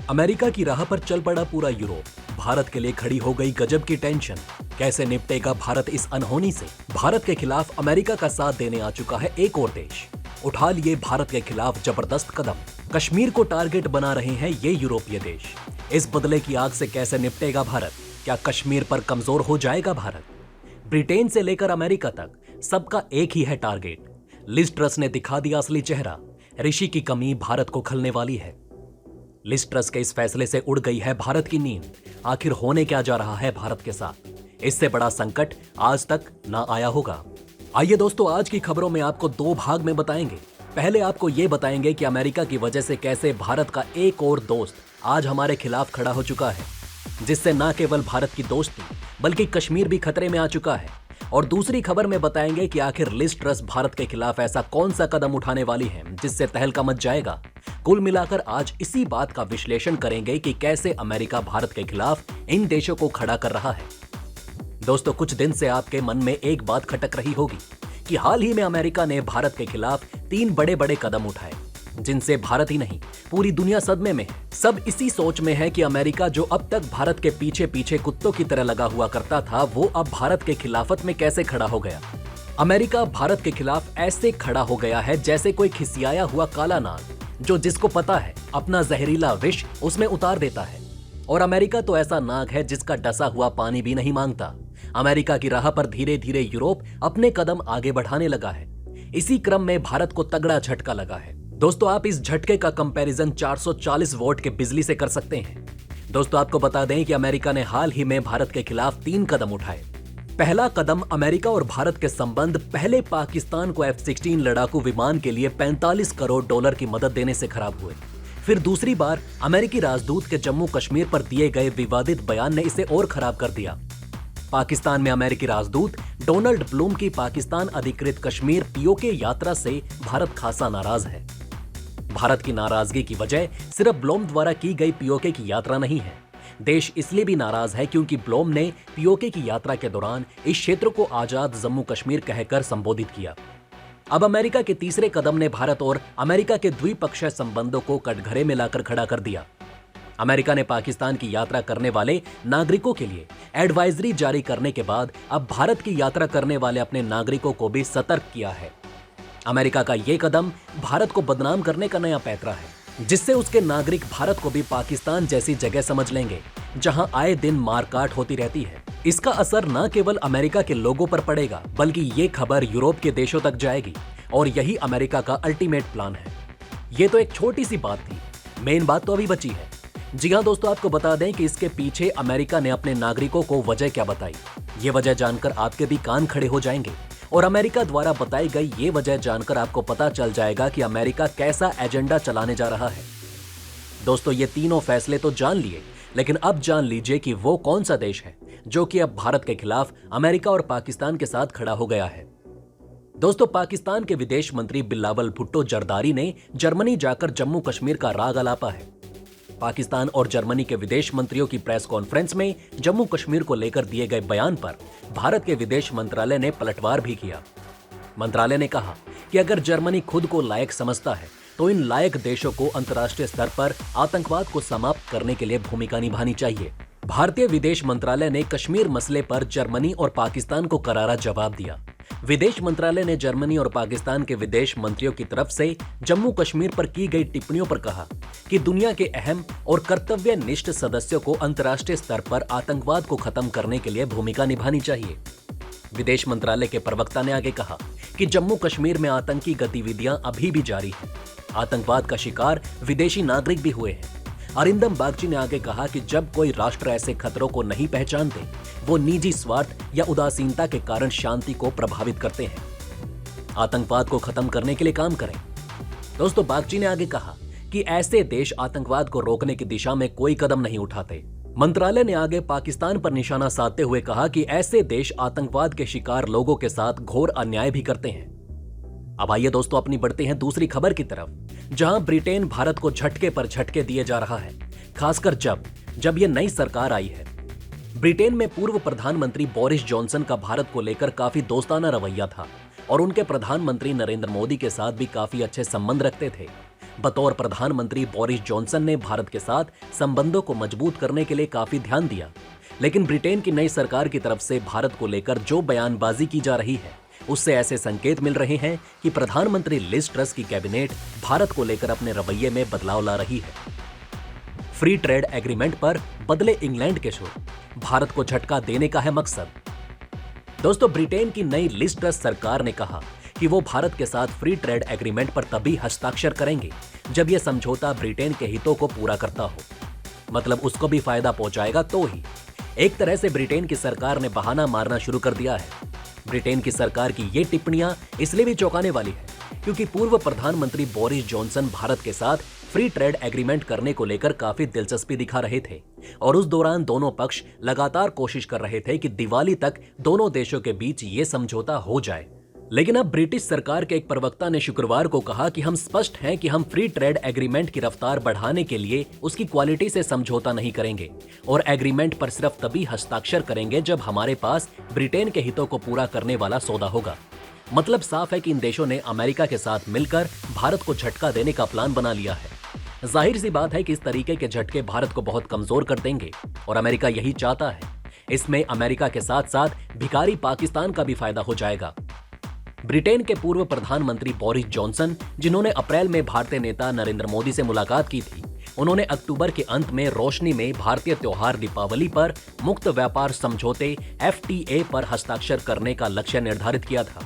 America की राह पर चल पड़ा पूरा यूरोप। भारत के लिए खड़ी हो गई गजब की टेंशन। कैसे निपटेगा भारत इस अनहोनी से? भारत के खिलाफ अमेरिका का साथ देने आ चुका है एक और देश। उठा लिए भारत के खिलाफ जबरदस्त कदम। कश्मीर को टारगेट बना रहे हैं ये यूरोपीय देश। इस बदले की आग से कैसे निपटेगा भारत? क्या कश्मीर पर कमजोर हो जाएगा भारत? ब्रिटेन से लेकर अमेरिका तक सबका एक ही है टारगेट। लिज ट्रस ने दिखा दिया असली चेहरा। ऋषि की कमी भारत को खलने वाली है। लिज ट्रस के इस फैसले से उड़ गई है भारत की नींद। आखिर होने क्या जा रहा है भारत के साथ? इससे बड़ा संकट आज तक ना आया होगा। आइए दोस्तों, आज की खबरों में आपको दो भाग में बताएंगे। पहले आपको ये बताएंगे कि अमेरिका की वजह से कैसे भारत का एक और दोस्त आज हमारे खिलाफ खड़ा हो चुका है, जिससे न केवल भारत की दोस्ती बल्कि कश्मीर भी खतरे में आ चुका है। और दूसरी खबर में बताएंगे कि आखिर लिज ट्रस भारत के खिलाफ ऐसा कौन सा कदम उठाने वाली है जिससे तहलका मच जाएगा। कुल मिलाकर आज इसी बात का विश्लेषण करेंगे कि कैसे अमेरिका भारत के खिलाफ इन देशों को खड़ा कर रहा है। दोस्तों, कुछ दिन से आपके मन में एक बात खटक रही होगी कि हाल ही में अमेरिका ने भारत के खिलाफ 3 बड़े कदम उठाए, जिनसे भारत ही नहीं पूरी दुनिया सदमे में है। सब इसी सोच में है कि अमेरिका जो अब तक भारत के पीछे पीछे कुत्तों की तरह लगा हुआ करता था, वो अब भारत के खिलाफत में कैसे खड़ा हो गया। अमेरिका भारत के खिलाफ ऐसे खड़ा हो गया है जैसे कोई खिसियाया हुआ काला नाग, जो जिसको पता है अपना जहरीला विष उसमें उतार देता है। और अमेरिका तो ऐसा नाग है जिसका डसा हुआ पानी भी नहीं मांगता। अमेरिका की राह पर धीरे धीरे यूरोप अपने कदम आगे बढ़ाने लगा है। इसी क्रम में भारत को तगड़ा झटका लगा है। दोस्तों, आप इस झटके का कंपैरिजन 440 वोल्ट के बिजली से कर सकते हैं। दोस्तों, आपको बता दें कि अमेरिका ने हाल ही में भारत के खिलाफ 3 कदम उठाए। पहला कदम, अमेरिका और भारत के संबंध पहले पाकिस्तान को F-16 लड़ाकू विमान के लिए $45 करोड़ की मदद देने से खराब हुए। फिर दूसरी बार अमेरिकी राजदूत के जम्मू कश्मीर पर दिए गए विवादित बयान ने इसे और खराब कर दिया। पाकिस्तान में अमेरिकी राजदूत डोनाल्ड ब्लूम की पाकिस्तान अधिकृत कश्मीर पीओके यात्रा से भारत खासा नाराज है। भारत की नाराजगी की वजह सिर्फ ब्लूम द्वारा की गई पीओके की यात्रा नहीं है। देश इसलिए भी नाराज है क्योंकि ब्लूम ने पीओके की यात्रा के दौरान इस क्षेत्र को आजाद जम्मू कश्मीर कहकर संबोधित किया। अब अमेरिका के तीसरे कदम ने भारत और अमेरिका के द्विपक्षीय संबंधों को कटघरे में लाकर खड़ा कर दिया। अमेरिका ने पाकिस्तान की यात्रा करने वाले नागरिकों के लिए एडवाइजरी जारी करने के बाद अब भारत की यात्रा करने वाले अपने नागरिकों को भी सतर्क किया है। अमेरिका का ये कदम भारत को बदनाम करने का नया पैंतरा है, जिससे उसके नागरिक भारत को भी पाकिस्तान जैसी जगह समझ लेंगे जहां आए दिन मारकाट होती रहती है। इसका असर न केवल अमेरिका के लोगों पर पड़ेगा, बल्कि ये खबर यूरोप के देशों तक जाएगी। और यही अमेरिका का अल्टीमेट प्लान है। ये तो एक छोटी सी बात थी, मेन बात तो अभी बची है। जी हाँ दोस्तों, आपको बता दें कि इसके पीछे अमेरिका ने अपने नागरिकों को वजह क्या बताई। ये वजह जानकर आपके भी कान खड़े हो जाएंगे और अमेरिका द्वारा बताई गई ये वजह जानकर आपको पता चल जाएगा कि अमेरिका कैसा एजेंडा चलाने जा रहा है। दोस्तों, ये तीनों फैसले तो जान लिए, लेकिन अब जान लीजिए कि वो कौन सा देश है जो कि अब भारत के खिलाफ अमेरिका और पाकिस्तान के साथ खड़ा हो गया है। दोस्तों, पाकिस्तान के विदेश मंत्री बिलावल भुट्टो जरदारी ने जर्मनी जाकर जम्मू कश्मीर का राग अलापा है। पाकिस्तान और जर्मनी के विदेश मंत्रियों की प्रेस कॉन्फ्रेंस में जम्मू कश्मीर को लेकर दिए गए बयान पर भारत के विदेश मंत्रालय ने पलटवार भी किया। मंत्रालय ने कहा कि अगर जर्मनी खुद को लायक समझता है तो इन लायक देशों को अंतर्राष्ट्रीय स्तर पर आतंकवाद को समाप्त करने के लिए भूमिका निभानी चाहिए। भारतीय विदेश मंत्रालय ने कश्मीर मसले पर जर्मनी और पाकिस्तान को करारा जवाब दिया। विदेश मंत्रालय ने जर्मनी और पाकिस्तान के विदेश मंत्रियों की तरफ से जम्मू कश्मीर पर की गई टिप्पणियों पर कहा कि दुनिया के अहम और कर्तव्यनिष्ठ सदस्यों को अंतर्राष्ट्रीय स्तर पर आतंकवाद को खत्म करने के लिए भूमिका निभानी चाहिए। विदेश मंत्रालय के प्रवक्ता ने आगे कहा कि जम्मू कश्मीर में आतंकी गतिविधियां अभी भी जारी हैं। आतंकवाद का शिकार विदेशी नागरिक भी हुए हैं। अरिंदम बागची ने आगे कहा कि जब कोई राष्ट्र ऐसे खतरों को नहीं पहचानते, वो निजी स्वार्थ या उदासीनता के कारण शांति को प्रभावित करते हैं। आतंकवाद को खत्म करने के लिए काम करें। दोस्तों, बागची ने आगे कहा कि ऐसे देश आतंकवाद को रोकने की दिशा में कोई कदम नहीं उठाते। मंत्रालय ने आगे पाकिस्तान पर निशाना साधते हुए कहा कि ऐसे देश आतंकवाद के शिकार लोगों के साथ घोर अन्याय भी करते हैं। अब आइए दोस्तों, अपनी बढ़ते हैं दूसरी खबर की तरफ, जहां ब्रिटेन भारत को झटके पर झटके दिए जा रहा है, खासकर जब ये नई सरकार आई है। ब्रिटेन में पूर्व प्रधानमंत्री बोरिस जॉनसन का भारत को लेकर काफी दोस्ताना रवैया था और उनके प्रधानमंत्री नरेंद्र मोदी के साथ भी काफी अच्छे संबंध रखते थे। बतौर प्रधानमंत्री बोरिस जॉनसन ने भारत के साथ संबंधों को मजबूत करने के लिए काफी ध्यान दिया, लेकिन ब्रिटेन की नई सरकार की तरफ से भारत को लेकर जो बयानबाजी की जा रही है उससे ऐसे संकेत मिल रहे हैं कि प्रधानमंत्री लिज ट्रस की कैबिनेट भारत को लेकर अपने रवैये में बदलाव ला रही है। फ्री ट्रेड एग्रीमेंट पर बदले इंग्लैंड के सुर, भारत को झटका देने का है मकसद। दोस्तों, ब्रिटेन की नई लिज ट्रस सरकार ने कहा कि वो भारत के साथ फ्री ट्रेड एग्रीमेंट पर तभी हस्ताक्षर करेंगे जब यह समझौता ब्रिटेन के हितों को पूरा करता हो, मतलब उसको भी फायदा पहुंचाएगा तो ही। एक तरह से ब्रिटेन की सरकार ने बहाना मारना शुरू कर दिया है। ब्रिटेन की सरकार की ये टिप्पणियां इसलिए भी चौंकाने वाली है क्योंकि पूर्व प्रधानमंत्री बोरिस जॉनसन भारत के साथ फ्री ट्रेड एग्रीमेंट करने को लेकर काफी दिलचस्पी दिखा रहे थे और उस दौरान दोनों पक्ष लगातार कोशिश कर रहे थे कि दिवाली तक दोनों देशों के बीच ये समझौता हो जाए। लेकिन अब ब्रिटिश सरकार के एक प्रवक्ता ने शुक्रवार को कहा कि हम स्पष्ट हैं कि हम फ्री ट्रेड एग्रीमेंट की रफ्तार बढ़ाने के लिए उसकी क्वालिटी से समझौता नहीं करेंगे और एग्रीमेंट पर सिर्फ तभी हस्ताक्षर करेंगे जब हमारे पास ब्रिटेन के हितों को पूरा करने वाला सौदा होगा। मतलब साफ है कि इन देशों ने अमेरिका के साथ मिलकर भारत को झटका देने का प्लान बना लिया है। जाहिर सी बात है कि इस तरीके के झटके भारत को बहुत कमजोर कर देंगे और अमेरिका यही चाहता है। इसमें अमेरिका के साथ साथ भिखारी पाकिस्तान का भी फायदा हो जाएगा। ब्रिटेन के पूर्व प्रधानमंत्री बोरिस जॉनसन, जिन्होंने अप्रैल में भारतीय नेता नरेंद्र मोदी से मुलाकात की थी, उन्होंने अक्टूबर के अंत में रोशनी में भारतीय त्योहार दीपावली पर मुक्त व्यापार समझौते FTA पर हस्ताक्षर करने का लक्ष्य निर्धारित किया था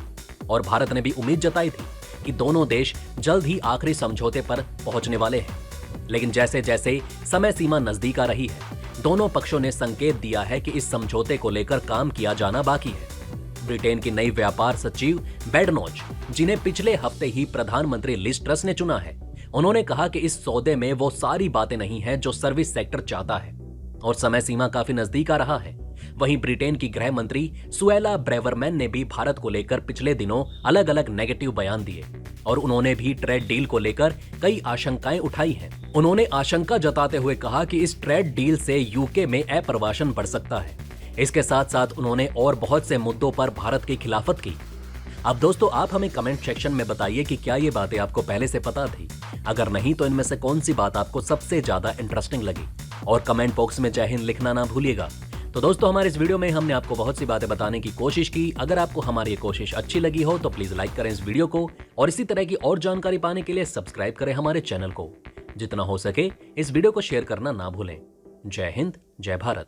और भारत ने भी उम्मीद जताई थी कि दोनों देश जल्द ही आखिरी समझौते पर पहुंचने वाले हैं। लेकिन जैसे जैसे समय सीमा नजदीक आ रही है, दोनों पक्षों ने संकेत दिया है कि इस समझौते को लेकर काम किया जाना बाकी है। ब्रिटेन की नई व्यापार सचिव बेडनोच, जिन्हें पिछले हफ्ते ही प्रधानमंत्री लिज ट्रस ने चुना है, उन्होंने कहा कि इस सौदे में वो सारी बातें नहीं हैं जो सर्विस सेक्टर चाहता है और समय सीमा काफी नजदीक आ रहा है। वहीं ब्रिटेन की गृह मंत्री सुएला ब्रेवरमैन ने भी भारत को लेकर पिछले दिनों अलग अलग नेगेटिव बयान दिए और उन्होंने भी ट्रेड डील को लेकर कई आशंकाएं उठाई हैं। उन्होंने आशंका जताते हुए कहा कि इस ट्रेड डील से यूके में अप्रवासन बढ़ सकता है। इसके साथ साथ उन्होंने और बहुत से मुद्दों पर भारत की खिलाफत की। अब दोस्तों, आप हमें कमेंट सेक्शन में बताइए कि क्या ये बातें आपको पहले से पता थी। अगर नहीं तो इनमें से कौन सी बात आपको सबसे ज्यादा इंटरेस्टिंग लगी, और कमेंट बॉक्स में जय हिंद लिखना ना भूलिएगा। तो दोस्तों, हमारे इस वीडियो में हमने आपको बहुत सी बातें बताने की कोशिश की। अगर आपको हमारी ये कोशिश अच्छी लगी हो तो प्लीज लाइक करें इस वीडियो को और इसी तरह की और जानकारी पाने के लिए सब्सक्राइब करें हमारे चैनल को। जितना हो सके इस वीडियो को शेयर करना ना भूलें। जय हिंद, जय भारत।